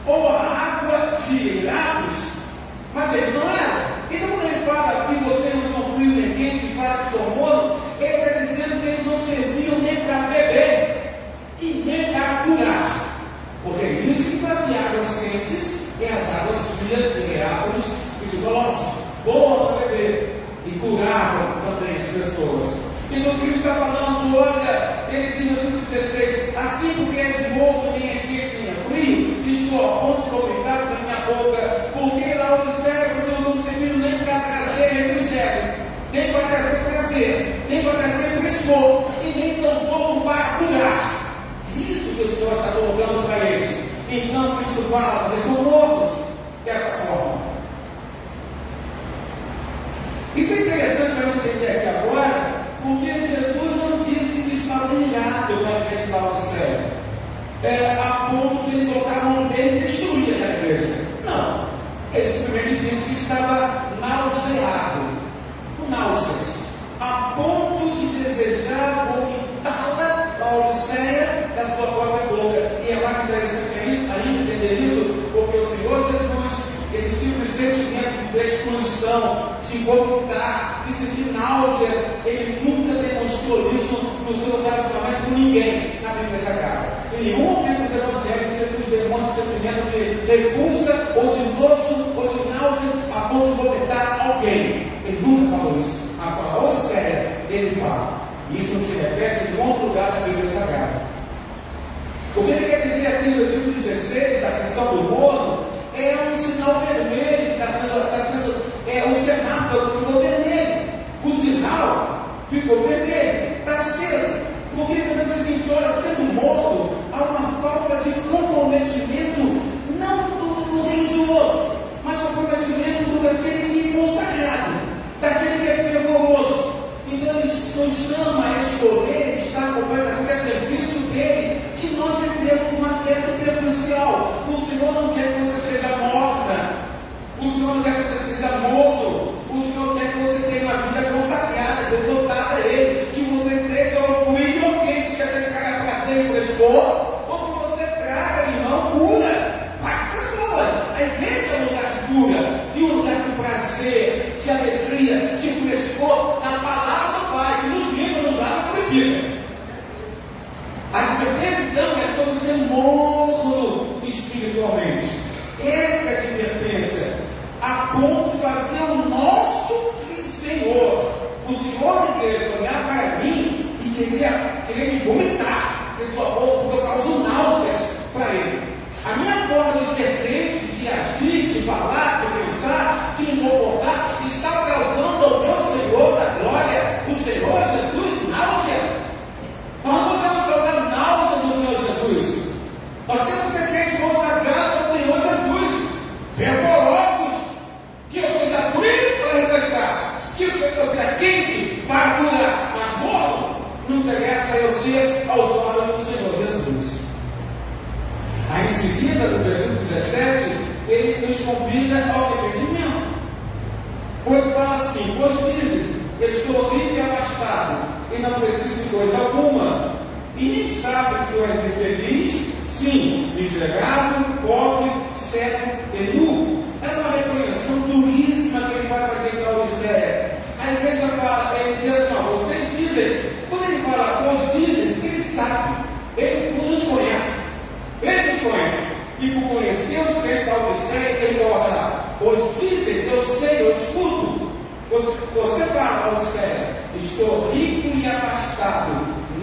ou a água de Neápolis, mas eles não eram. Então quando ele fala que vocês não são frios nem quentes, e fala que são mornos, ele está dizendo que eles não serviam nem para beber e nem para curar. Porque é isso que fazia águas quentes e as águas frias de Neápolis e de Colossos, boa para beber, e curavam também as pessoas. Então Cristo está falando, olha, ele diz no versículo 16, assim porque és morno, nem é quente, nem é frio, estou a ponto de vomitar da minha boca, porque lá onde serve eu não serviu nem para trazer refrigério, nem para trazer prazer, nem para trazer frescor, e nem tampouco para curar. Isso que o Senhor está colocando para eles. Então Cristo fala, vocês são mortos dessa forma. Isso é interessante. Porque Jesus não disse que estava humilhado na igreja da Laodiceia, a ponto de ele colocar a mão dele e destruir a igreja. Não. Ele simplesmente disse que estava nauseado, náuseas, a ponto de desejar vomitá-la, a Laodiceia, da sua própria boca. E é mais interessante ainda entender isso, porque o Senhor Jesus, esse tipo de sentimento de exclusão, de vomitar, de sentir náusea, ele nunca demonstrou isso nos seus relacionamentos com ninguém na Bíblia Sagrada. Em nenhum momento dos evangelhos Jesus demonstra sentimento de repulsa, ou de nojo, ou de náusea, a ponto de vomitar alguém. Ele nunca falou isso. Agora, ou sério, ele fala. E isso não se repete em outro lugar da Bíblia Sagrada. O que ele quer dizer aqui no versículo 16, a questão do morno, é um sinal vermelho, o semáforo ficou vermelho, o sinal ficou vermelho, está aceso. Porque no seguinte, olha, sendo morto, há uma falta de comprometimento, não do religioso, mas comprometimento daquele que é consagrado, daquele que é fervoroso. Então ele nos chama a escolher, estar completamente a serviço dele, que nós vivemos uma fé superficial. O Senhor não quer que você seja morta, o Senhor não quer que você seja morto, o Senhor quer que você tenha uma vida consagrada, devotada a Ele, que você seja o filho quente que até caga prazer e frescor, ou que você traga, irmão, cura para as pessoas. A igreja é um lugar de cura, e um lugar de prazer, de alegria, de frescor, na palavra do Pai, que nos livra, nos lava e purifica. A diferença então é sobre ser morno espiritualmente. Essa é a diferença, a ponto de fazer o nosso Senhor, o Senhor da igreja, olhar para mim e querer me vomitar em sua boca, porque eu causo náuseas para Ele. A minha forma de ser crente, de agir, de falar, de pensar, de me comportar, está causando ao meu Senhor da glória, o Senhor Jesus, náusea. Nós não podemos causar náusea no Senhor Jesus. Nós temos que ser crentes consagrados ao Senhor Jesus, fervorosos, que eu seja frio para refrescar, que eu seja quente para curar, mas morno não interessa eu ser aos olhos do Senhor Jesus. Aí em seguida, no versículo 17, ele nos convida ao arrependimento. Pois fala assim: pois dizem, estou rico e abastado, e não preciso de coisa alguma, e nem sabe que tu és infeliz, sim, miserável, pobre, cego e nu. É uma repreensão duríssima que ele faz para a igreja da Laodiceia. A igreja fala, ele diz assim: vocês dizem, quando ele fala, pois dizem, ele sabe, ele nos conhece, e por conhecer os crentes da Laodiceia, ele coloca lá, pois dizem, eu sei, eu escuto. Você fala, Laodiceia, estou rico e abastado,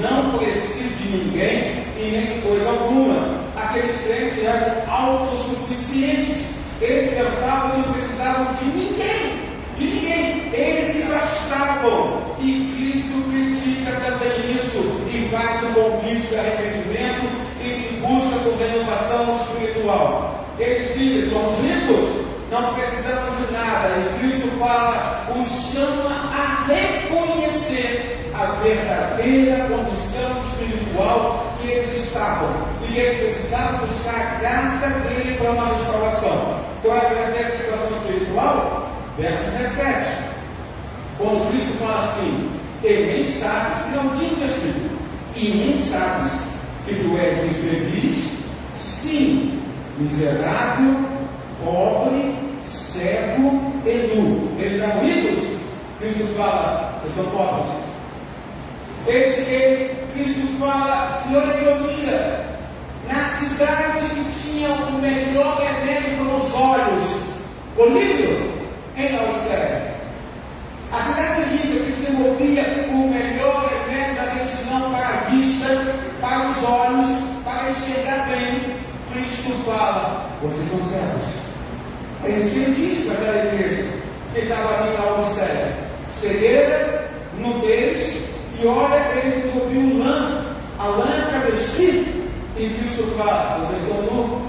não preciso de ninguém e nem de coisa alguma. Aqueles crentes eram autossuficientes, eles pensavam que não precisavam de ninguém, eles se bastavam. E Cristo critica também isso e faz um convite de arrependimento e de busca por renovação espiritual. Eles dizem: somos ricos, não precisamos de nada. E Cristo fala, os chama a reconhecer a verdadeira condição espiritual que eles estavam, e eles precisavam buscar a graça dele para uma restauração. Qual é a verdadeira situação espiritual? Verso 17, quando Cristo fala assim: e nem sabes, finalzinho do versículo, e nem sabes que tu és infeliz, sim, miserável, pobre, cego e nu. Eles eram ricos? Cristo fala, eles são pobres. Cristo fala, gloriomia, na cidade que tinha o melhor remédio para os olhos, Olívio, em Laodiceia. A cidade rica que desenvolvia o melhor remédio da retidão para a vista, para os olhos, para enxergar bem. Cristo fala, vocês são cegos. É isso que ele diz para aquela igreja que estava ali na Laodiceia: cegueira, nudez, e olha, ele desenvolveu a lã é para vestir, e Cristo fala, vocês estão nus.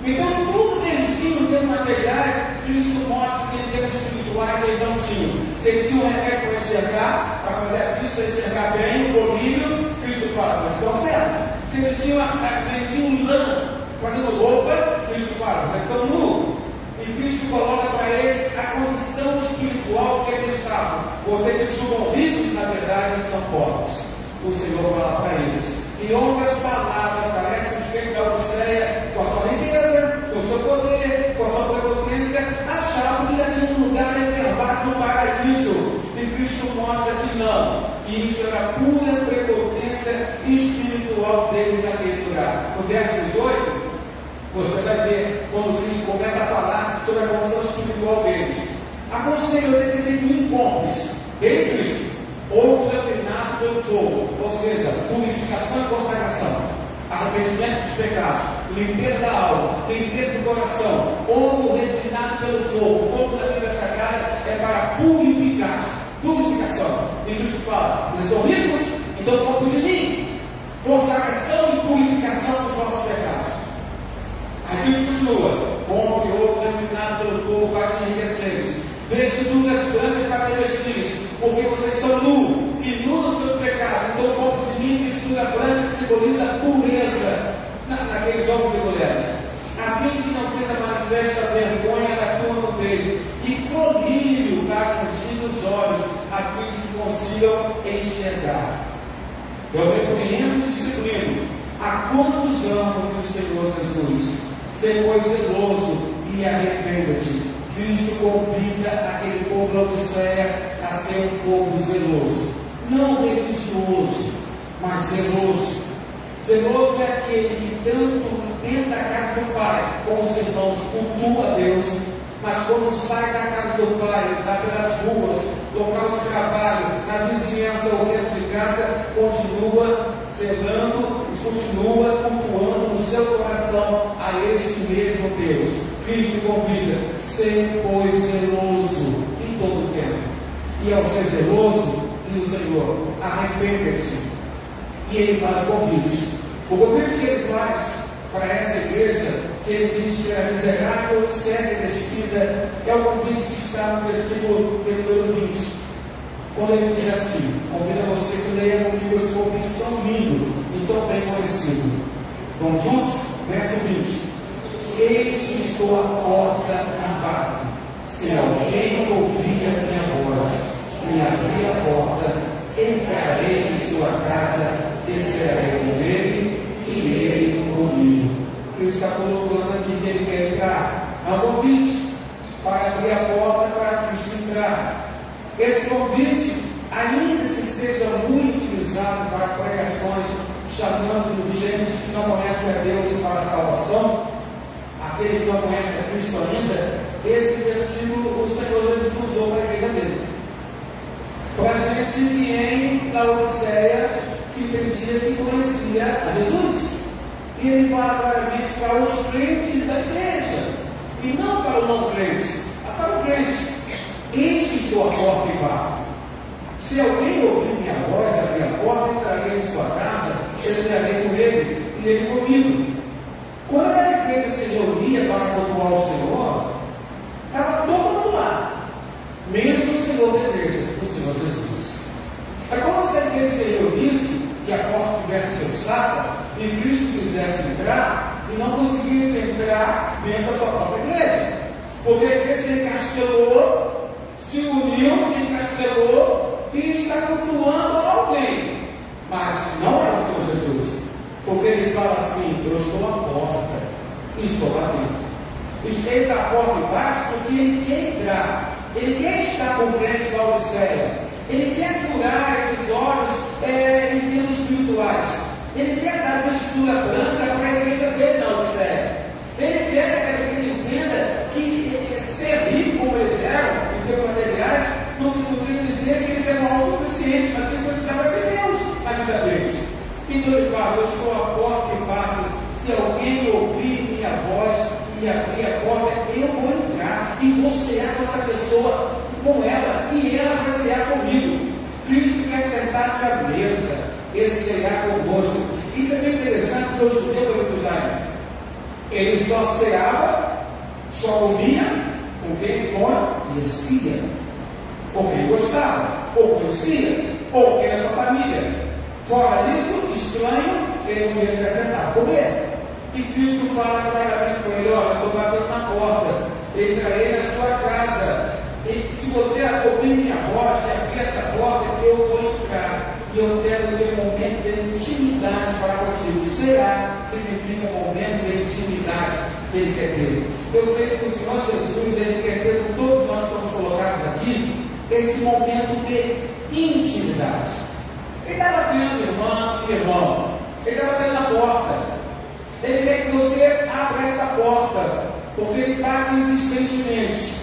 Então tudo que eles tinham de materiais Cristo mostra que em termos espirituais eles não tinham. Se eles tinham um remédio para enxergar, para fazer a pista enxergar bem, o domínio, Cristo fala, mas estão certos. Se eles tinham lã fazendo roupa, Cristo fala, vocês estão nus. E Cristo coloca para eles a condição espiritual que eles estavam. Vocês se julgam ricos, na verdade, eles são pobres. O Senhor fala para eles. E outras palavras parecem os espelho da Odisseia, com a sua riqueza, com o seu poder, com a sua prepotência, achavam que já tinha um lugar reservado no paraíso. E Cristo mostra que não, que isso era pura prepotência espiritual deles naquele lugar. No verso 18, você vai ver quando Cristo começa a falar sobre a condição espiritual deles. Aconselho ele que tem um cúmplice, ele Cristo, ou treinado pelo fogo, ou seja, purificação e consagração, arrependimento dos pecados, limpeza da alma, limpeza do coração, ou refinado pelo fogo. O fogo da Bíblia Sagrada é para purificar, purificação. E Cristo fala: vocês estão ricos? Então vão de mim. Consagração e purificação dos vossos pecados. Aqui continua: compre outro refinado pelo fogo para te enriqueceres, vestiduras brancas para me vestir, porque vocês estão nus e nus nos seus pecados. Então compre de mim vestura branca que simboliza pureza naqueles homens e mulheres, a fim de que não seja manifesta a vergonha da tua nudez, e colírio para ungir os olhos, a fim de que consigam enxergar. Eu repreendo e disciplino a quantos amam o Senhor Jesus. Ser pois zeloso e arrependa-te. Cristo convida aquele povo da Odisseia a ser um povo zeloso, não religioso, mas zeloso. Zeloso é aquele que tanto dentro da casa do Pai, com os irmãos, cultua a Deus, mas quando sai da casa do Pai, está pelas ruas, local de trabalho, na vizinhança ou dentro de casa, continua zelando e continua cultuando no seu coração a este mesmo Deus. Cristo convida: ser pois zeloso em todo o tempo. E ao ser zeloso, diz o Senhor, arrependa-te. E ele faz o convite. O convite que ele faz para essa igreja, que ele diz que é miserável, cega e despida, é o convite que está no versículo número 20. Quando ele diz assim: convido a você que leia comigo esse convite tão lindo e tão bem conhecido. Vamos juntos? Verso 20. Eis que estou à porta e bato. Se alguém ouvir a minha voz e abrir a porta, entrarei em sua casa, descerei com ele e ele comigo. Cristo está colocando aqui que ele quer entrar. É um convite para abrir a porta para Cristo entrar. Esse convite, ainda que seja muito utilizado para pregações, chamando gente que não conhece a Deus para a salvação, aquele que não conhece a Cristo ainda, esse versículo o Senhor Jesus usou para a igreja dele. Para a gente que em Laodiceia se entendia que conhecia a Jesus. E ele fala claramente para os crentes da igreja, e não para o não crente, mas para o crente. Eis que estou à porta e bato. Se alguém ouvir minha voz, abrir a porta, entrarei em sua casa, descerei com ele e ele comigo. Quando a igreja se reunia para cultuar o Senhor, estava todo mundo lá, menos o Senhor da igreja, o Senhor Jesus. É como se a igreja se reunisse e a porta estivesse fechada e Cristo quisesse entrar e não conseguisse entrar dentro da sua própria igreja, porque a igreja se encastelou, se uniu, se encastelou e está cultuando alguém, mas não é o Senhor Jesus, porque ele fala assim: eu estou à porta e estou batendo. Ele está à porta e bate porque ele quer entrar, ele quer estar com o crente da Odisseia, ele quer curar esses olhos em termos espirituais, ele quer dar uma vestidura branca para a igreja dele na Odisseia, ele quer que a igreja entenda que ser rico como eles eram em termos materiais não poderia dizer que eles eram autossuficientes, mas que precisava de Deus na vida deles. Então ele fala: eu estou à porta e bato. Se alguém ouvir minha voz e abrir a porta, eu vou entrar e vou cear com essa pessoa, com ela, e ela vai cear comigo. Cristo quer sentar-se à mesa e cear conosco. Isso é bem interessante, porque o judeu, ele só ceava, só comia com quem conhecia, ou quem gostava, ou conhecia, ou quem era sua família. Fora isso, estranho, ele não ia se assentar com ele. E Cristo fala claramente com ele: olha, eu estou batendo na porta, entrarei na sua casa. E se você ouvir minha voz e abrir essa porta, eu vou entrar. E eu quero ter um momento de intimidade para contigo. Será significa um momento de intimidade que ele quer ter. Eu creio que o Senhor Jesus, ele quer ter com todos nós que estamos colocados aqui, esse momento de intimidade. Ele está batendo, irmã e irmão. Ele está batendo na porta. Ele quer que você abra esta porta, porque ele bate insistentemente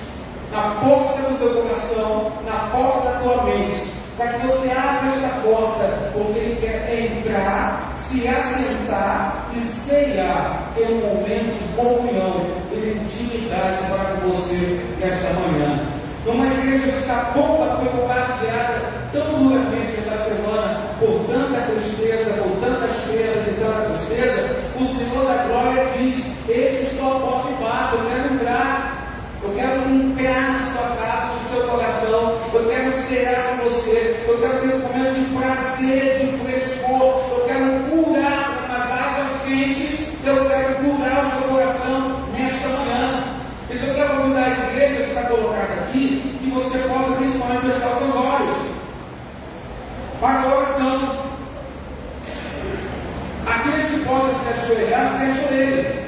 na porta do teu coração, na porta da tua mente, para que você abra esta porta, porque ele quer entrar, se assentar e ceiar, ter um momento de comunhão e de intimidade para com você nesta manhã. Numa igreja que está foi bombardeada tão duramente esta semana por tanta tristeza, por tantas perdas e tanta tristeza, o Senhor da glória diz: eis estou à porta e bato, eu quero entrar. Eu quero entrar na sua casa, no seu coração. Eu quero cear com você. Eu quero ter esse momento de prazer, de frescor. Eu quero curar nas águas quentes. Eu quero curar o seu coração nesta manhã. Então eu quero convidar a igreja que está colocada aqui, que você possa nesse momento fechar os seus olhos para a oração. Aqueles que podem se ajoelhar, se ajoelhem.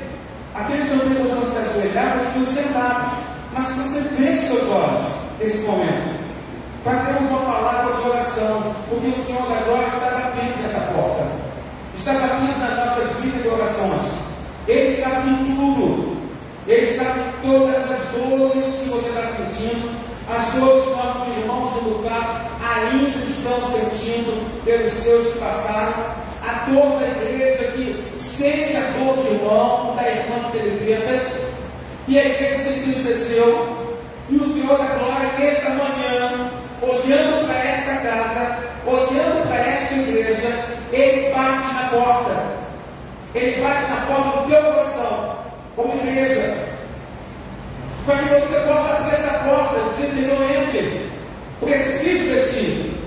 Aqueles que não têm condição de se ajoelhar, continuem sentados. Mas que você feche seus olhos nesse momento, para termos uma palavra de oração, porque o Senhor da glória está batendo nessa porta, está batendo nas nossas vidas de orações. Ele sabe de tudo, ele sabe de todas as dores que você está sentindo, as dores que nossos irmãos enlutados ainda estão sentindo pelos seus que passaram, a dor da igreja que sente a dor do irmão, da irmã que teve perdas. E a igreja se entristeceu, e o Senhor da glória, nesta manhã, olhando para esta casa, olhando para esta igreja, ele bate na porta. Ele bate na porta do teu coração, como igreja, para que você possa abrir essa porta e dizer: Senhor, entre, preciso de ti.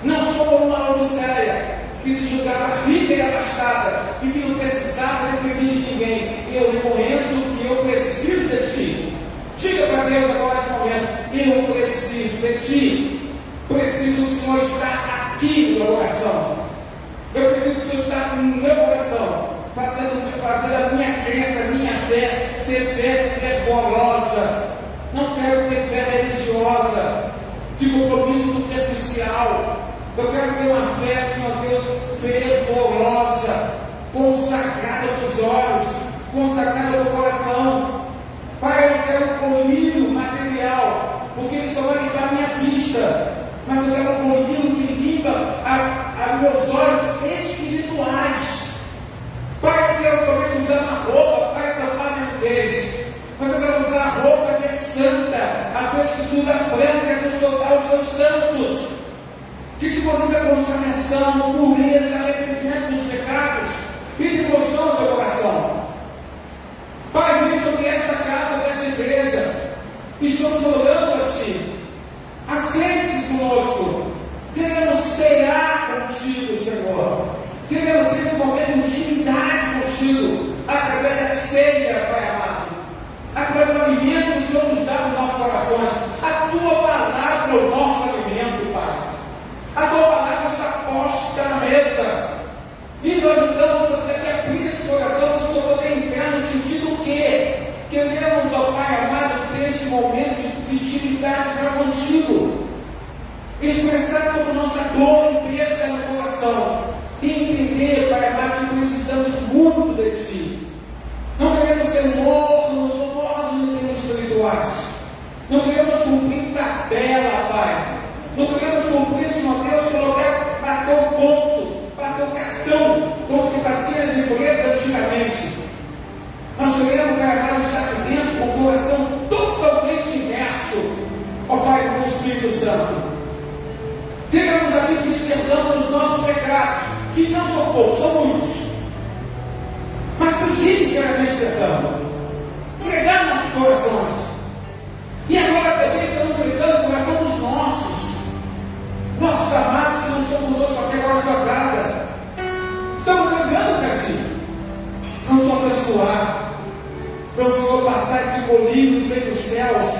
Não sou como uma Odisseia, que se julgava rica e abastada, e que não precisava depender de ninguém. Eu reconheço que eu preciso de ti. Diga para Deus agora nesse momento: eu preciso de ti. Preciso do Senhor estar aqui no meu coração. Eu preciso do Senhor estar no meu coração, fazendo a minha crença, a minha fé ser fé fervorosa. Não quero ter fé religiosa, de compromisso superficial. Eu quero ter uma fé, Senhor Deus, fervorosa, consagrada aos olhos, consagrada ao coração. Pai, eu quero colírio material, porque isso vai limpar a minha vista, mas eu quero colírio que limpa a meus olhos espirituais. Pai, eu quero talvez usar uma roupa para tampar minha nudez, mas eu quero usar a roupa que é santa, a vestidura branca que soltar os seus santos, que simboliza a consagração, pureza, arrependimento dos pecados e devoção ao teu coração. Pai, vem sobre esta casa, desta igreja, estamos orando a Ti. Aceite conosco. Queremos cear contigo, Senhor. Queremos ter esse momento de intimidade contigo, através da ceia, Pai amado, através do alimento que o Senhor nos dá nos nossos corações. A Tua palavra é o nosso alimento, Pai. A Tua palavra está posta na mesa. E nós estamos para que abrir esse coração para o Senhor poder entrar no sentido que queremos, ó Pai amado, ter esse momento de intimidade para contigo. Expressar toda a nossa dor e perda no coração. E entender, Pai amado, que precisamos muito de Ti. Não queremos ser mornos em termos espirituais. Não queremos cumprir tabela, Pai. Não queremos cumprir, Senhor Deus, bater o ponto, bater o cartão, como se fazia nas empresas antigamente. Nós queremos, Pai amado, estar aqui dentro com o coração totalmente imerso, ó Pai, com o Espírito Santo. Queremos aqui pedir perdão pelos nossos pecados, que não são poucos, são muitos. Mas pedir sinceramente perdão. Entregar nossos corações. céus,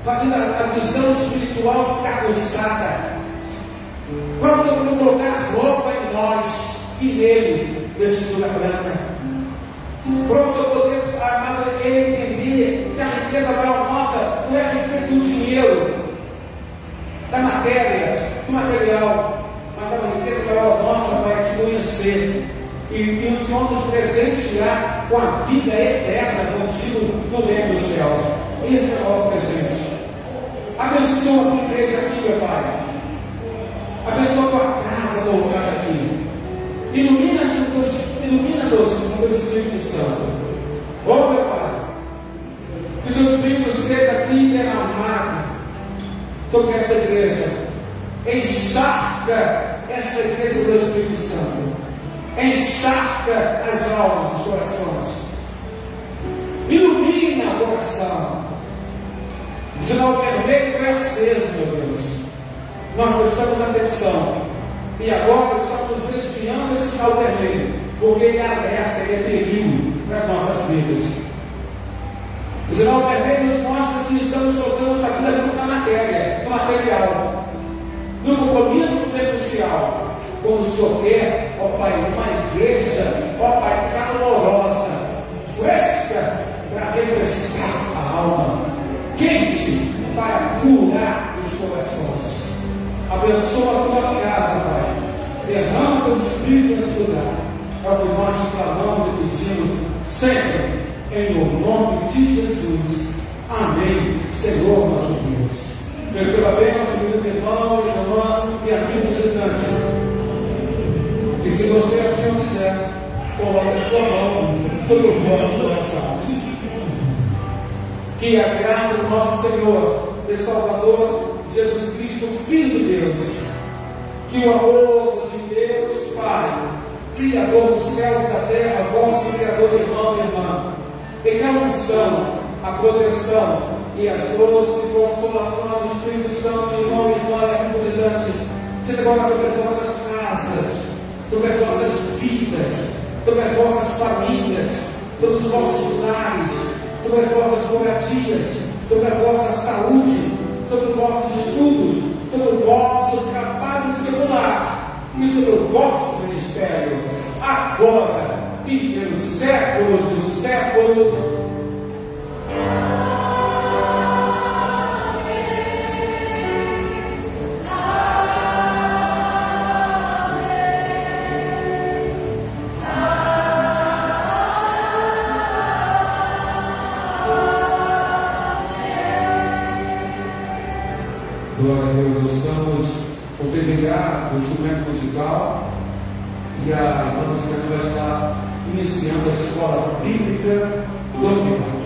fazendo a visão espiritual ficar aguçada. Para você poder colocar roupa em nós e nele, vestidura branca. Para você poder, amado, ele entender que a riqueza maior nossa não é a riqueza do dinheiro, da matéria, do material, mas a riqueza maior nossa vai te conhecer. E o Senhor nos presentear com a vida eterna contigo no reino dos céus. Esse é o maior presente. Abençoa a tua igreja aqui, meu Pai. Abençoa a tua casa colocada aqui. Ilumina-nos com o teu Espírito Santo. Oh, meu Pai, que o teu Espírito seja aqui derramado sobre esta igreja. Encharca esta igreja do Espírito Santo. Encharca as almas, os corações. Ilumina o coração. O sinal vermelho foi aceso, meu Deus. Nós prestamos atenção. E agora estamos nos desviando desse sinal vermelho, porque ele é alerta, ele é terrível nas nossas vidas. O sinal vermelho nos mostra que estamos colocando nossa vida muito na matéria, no material, no compromisso superficial. Como o Senhor quer, ó Pai, uma igreja, ó Pai, calorosa, fresca, para refrescar a alma, quente, para curar os corações. Abençoa a tua casa, Pai. Derrama teu Espírito nesse lugar. É o que nós te clamamos e pedimos sempre, em o nome de Jesus. Amém, Senhor nosso Deus. Receba bem nosso querido irmão, irmã e amigo visitante. E se você assim quiser, coloque a sua mão sobre o vosso coração. Que a graça do nosso Senhor e Salvador Jesus Cristo, Filho de Deus, que o amor de Deus Pai, Criador dos céus e da terra, vosso Criador, irmão e irmã, e que a unção, a proteção e as doces consolações do Espírito Santo, irmão e irmã e amigo visitante, seja agora sobre as vossas casas, sobre as vossas vidas, sobre as vossas famílias, sobre os vossos lares, sobre as vossas moradias, sobre a vossa saúde, sobre os vossos estudos, sobre o vosso trabalho secular e sobre o vosso ministério, agora e pelos séculos dos séculos. Glória a Deus, nós estamos o TVH, o instrumento musical, e a irmã Luciana vai estar iniciando a escola bíblica dominical.